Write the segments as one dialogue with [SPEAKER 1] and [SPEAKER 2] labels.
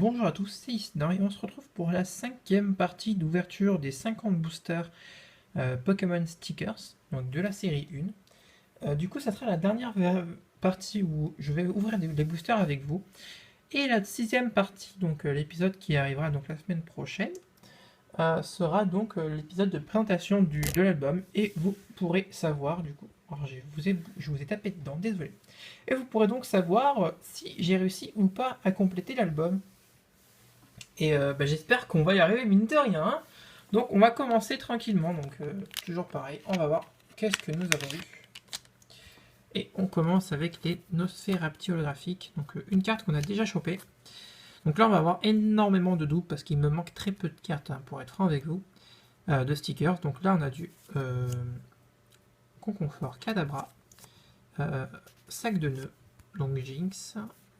[SPEAKER 1] Bonjour à tous, c'est Isna et on se retrouve pour la cinquième partie d'ouverture des 50 boosters Pokémon Stickers, donc de la série 1. Du coup, ça sera la dernière partie où je vais ouvrir les boosters avec vous. Et la sixième partie, donc l'épisode qui arrivera donc la semaine prochaine, sera donc l'épisode de présentation de l'album. Et vous pourrez savoir, du coup, alors je vous ai tapé dedans, désolé. Et vous pourrez donc savoir si j'ai réussi ou pas à compléter l'album. Et j'espère qu'on va y arriver, mine de rien, hein. Donc on va commencer tranquillement. Donc toujours pareil, on va voir qu'est-ce que nous avons eu. Et on commence avec les Nosferapti holographiques. Donc une carte qu'on a déjà chopée. Donc là on va avoir énormément de doubles parce qu'il me manque très peu de cartes, hein, pour être franc avec vous, de stickers. Donc là on a du Conconfort, Kadabra, Sac de nœuds, donc Jinx.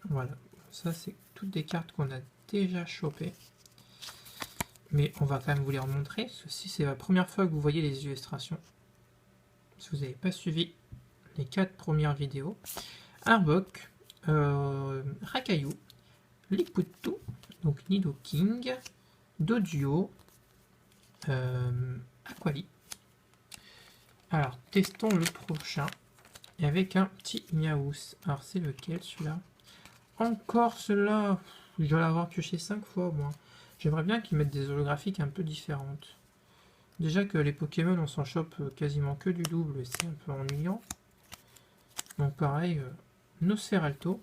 [SPEAKER 1] Voilà, ça c'est toutes des cartes qu'on a déjà chopées. Mais on va quand même vous les remontrer. Ceci, c'est la première fois que vous voyez les illustrations. Si vous n'avez pas suivi les 4 premières vidéos. Arbok, Rakayu, Liputu, donc Nidoking, Doduo, Aquali. Alors, testons le prochain. Avec un petit Miaous. Alors, c'est lequel celui-là? Encore celui-là. Je dois l'avoir pioché 5 fois au moins. J'aimerais bien qu'ils mettent des holographiques un peu différentes. Déjà que les Pokémon, on s'en chope quasiment que du double, et c'est un peu ennuyant. Donc pareil, Nosferalto,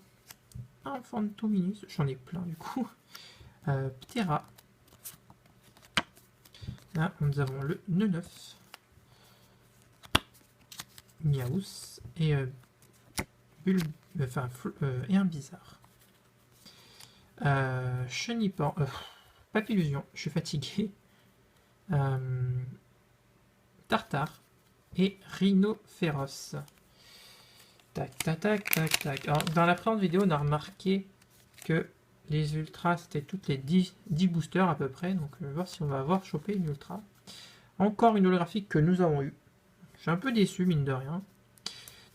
[SPEAKER 1] Infantominus, j'en ai plein du coup. Ptera. Là, nous avons le Neneuf. Miaous. Et et un bizarre. Chenipan. Papillusion, je suis fatigué. Tartare et Rhino féroce. Tac, tac, tac, tac, tac. Alors, dans la précédente vidéo, on a remarqué que les ultras, c'était toutes les 10 boosters à peu près. Donc, on va voir si on va avoir chopé une ultra. Encore une holographique que nous avons eu. Je suis un peu déçu, mine de rien.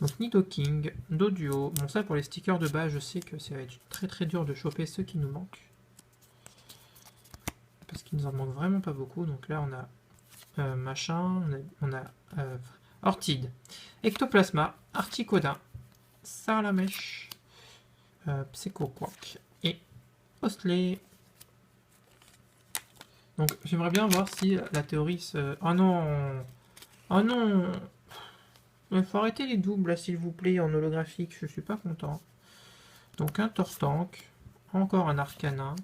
[SPEAKER 1] Donc, Nidoking, Doduo. Bon, ça, pour les stickers de base, je sais que ça va être très très dur de choper ceux qui nous manquent. Parce qu'il nous en manque vraiment pas beaucoup. Donc là, on a on a Ortide, Ectoplasma, Articodin, Salamèche, Psychoquack et Ostley. Donc j'aimerais bien voir si la théorie se... Oh non. Oh non. Il faut arrêter les doubles là, s'il vous plaît, en holographique, je suis pas content. Donc un Tortank, encore un Arcanin,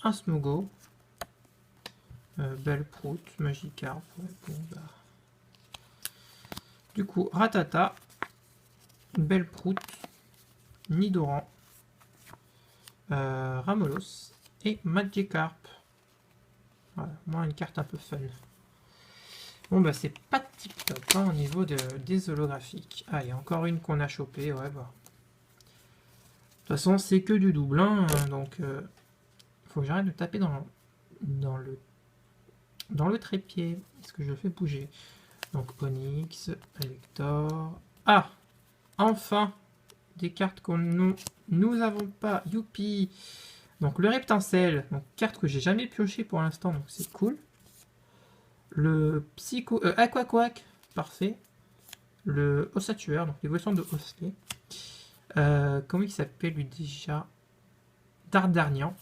[SPEAKER 1] un Smogo, Bellprout, Magikarp, bon, bah. Du coup, Ratata, Bellprout, Nidoran, Ramolos et Magikarp. Voilà, moi une carte un peu fun. Bon bah c'est pas tip top, hein, au niveau des holographiques. Ah, il y a encore une qu'on a chopée, ouais bah. De toute façon c'est que du double, hein, donc faut que j'arrête de taper dans le trépied. Est-ce que je le fais bouger? Donc Onyx, Elector. Ah, enfin des cartes que nous avons pas. Youpi. Donc le Reptincelle, donc carte que j'ai jamais pioché pour l'instant, donc c'est cool. Le Psycho Aquaquack, parfait. Le Ossatueur, donc l'évolution de Ostley. Comment il s'appelle lui déjà? Dardarnian.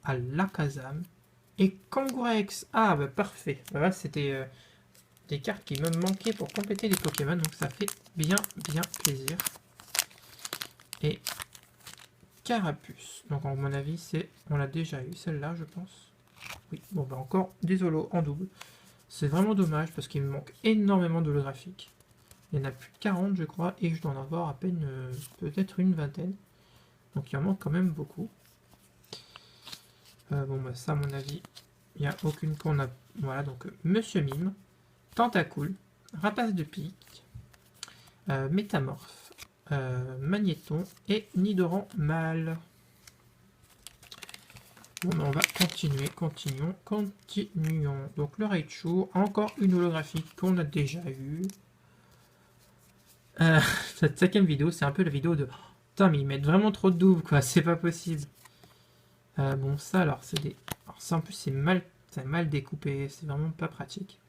[SPEAKER 1] Alakazam. Et Kangourex. Ah bah parfait. Voilà, c'était des cartes qui me manquaient pour compléter les Pokémon, donc ça fait bien plaisir. Et Carapuce. Donc à mon avis, on l'a déjà eu celle-là, je pense. Oui, bon bah encore des holos en double. C'est vraiment dommage parce qu'il me manque énormément d'holographiques. Il y en a plus de 40 je crois, et je dois en avoir à peine peut-être une vingtaine. Donc il en manque quand même beaucoup. Bon bah ça à mon avis, il n'y a aucune qu'on a. Voilà, donc Monsieur Mime, Tentacool, Rapace de pique, Métamorphe, Magnéton et Nidoran mâle. Bon, on va continuons. Donc le Raichu, encore une holographique qu'on a déjà eu. Cette cinquième vidéo, c'est un peu la vidéo de... Putain, mais ils mettent vraiment trop de doubles, quoi, c'est pas possible. Bon, ça, alors, c'est des... Alors, ça, en plus, c'est mal découpé. C'est vraiment pas pratique.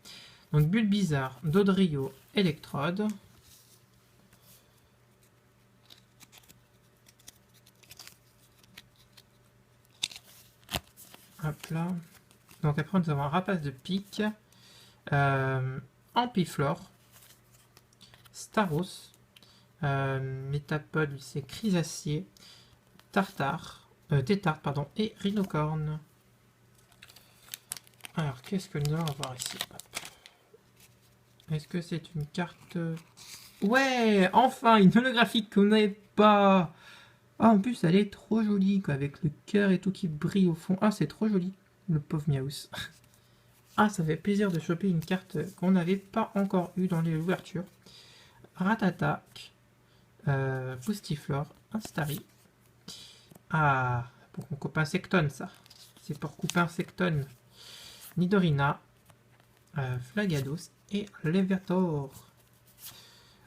[SPEAKER 1] Donc, Bulbizarre, Dodrio, Electrode. Hop là. Donc, après, nous avons un Rapace de pique. Ampiflore. Staros. Métapode, c'est Chrysacier. Tartare. Tétard, pardon. Et Rhinocorne. Alors, qu'est-ce que nous allons voir ici? Est-ce que c'est une carte... Ouais, enfin, une holographique qu'on n'avait pas. Ah, en plus, elle est trop jolie, quoi, avec le cœur et tout qui brille au fond. Ah, c'est trop joli, le pauvre Miaus. Ah, ça fait plaisir de choper une carte qu'on n'avait pas encore eue dans les ouvertures. Ratatak, Boostiflore, Instari. Ah, pour mon copain Secton, ça. C'est pour copain Secton. Nidorina, Flagados et Levertor.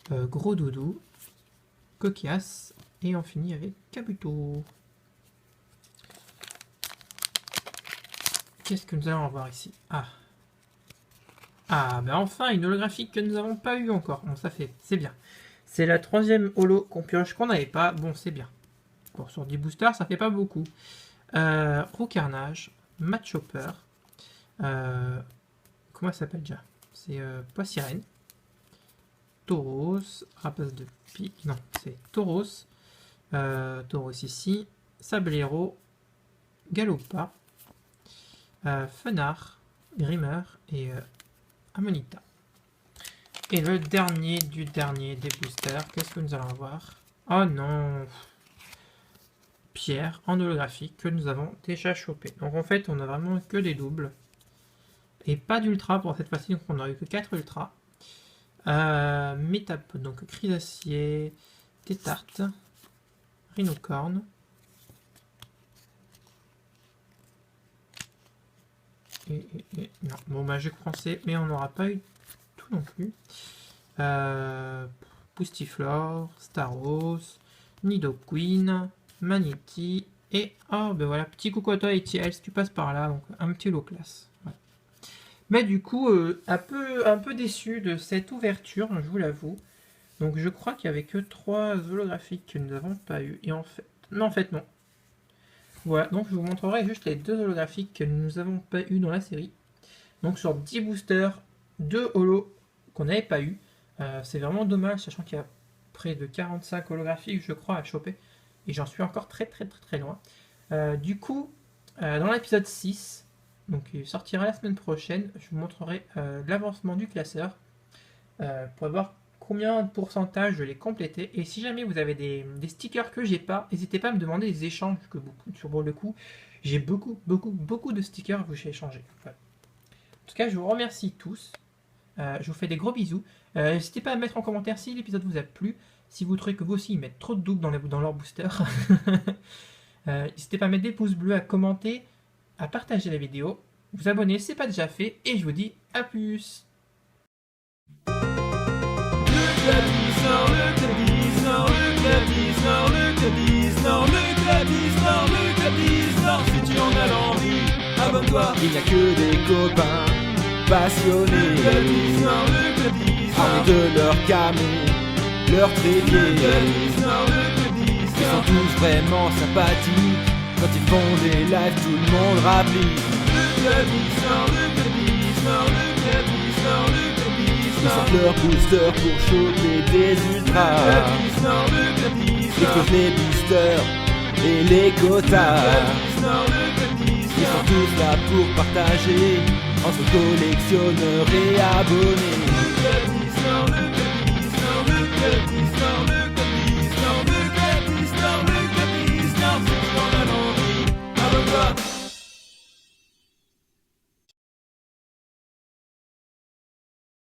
[SPEAKER 1] Gros Doudou, Coquias, et on finit avec Kabuto. Qu'est-ce que nous allons voir ici? Ah, ben enfin une holographique que nous n'avons pas eu encore. Bon, ça fait, c'est bien. C'est la 3e holo qu'on pioche qu'on n'avait pas. Bon, c'est bien. Bon, sur 10 boosters, ça fait pas beaucoup. Roucarnage, Matchopper. Comment ça s'appelle déjà? C'est Poissirène. Tauros, Rapace de pique, non, c'est Tauros. Tauros ici. Sablero, Galopa. Fenard, Grimmer et Amonita. Et le dernier du dernier des boosters, qu'est-ce que nous allons avoir? Oh non! Pierre en holographique que nous avons déjà chopé. Donc en fait, on a vraiment que des doubles. Et pas d'ultra pour cette fois-ci, donc on n'a eu que 4 ultras. Métapode, donc Chrysacier, Tétarte, Rhinocorne. Non, bon bah je français, mais on n'aura pas eu tout non plus. Boostiflore, Staros, Nidoqueen, Magnéti, et oh ben voilà, petit coucou à toi Etiel si tu passes par là, donc un petit lot classe. Voilà. Mais du coup, un peu déçu de cette ouverture, je vous l'avoue. Donc je crois qu'il n'y avait que 3 holographiques que nous n'avons pas eu. Et en fait, non, non. Voilà, donc je vous montrerai juste les 2 holographiques que nous n'avons pas eu dans la série. Donc sur 10 boosters, 2 holos qu'on n'avait pas eu. C'est vraiment dommage, sachant qu'il y a près de 45 holographiques, je crois, à choper. Et j'en suis encore très loin. Du coup, dans l'épisode 6, donc il sortira la semaine prochaine, je vous montrerai l'avancement du classeur pour voir combien de pourcentage je l'ai complété. Et si jamais vous avez des stickers que j'ai pas, n'hésitez pas à me demander des échanges, que sur le coup, j'ai beaucoup de stickers que j'ai échangés. Voilà. En tout cas, je vous remercie tous. Je vous fais des gros bisous. N'hésitez pas à mettre en commentaire si l'épisode vous a plu. Si vous trouvez que vous aussi ils mettent trop de doubles dans leur booster. N'hésitez pas à mettre des pouces bleus, à commenter, à partager la vidéo, vous abonner si ce n'est pas déjà fait. Et je vous dis à plus.
[SPEAKER 2] Si tu en as l'envie, abonne-toi. Il n'y a que des copains passionnés, armés de leur camé, leur trépied. Ils sont tous vraiment sympathiques. Quand ils font des lives, tout le monde rapplique. Ils sortent leur booster pour choper des ultras. Ils creusent les boosters et les quotas. Ils sont tous là pour partager entre collectionneurs et abonnés.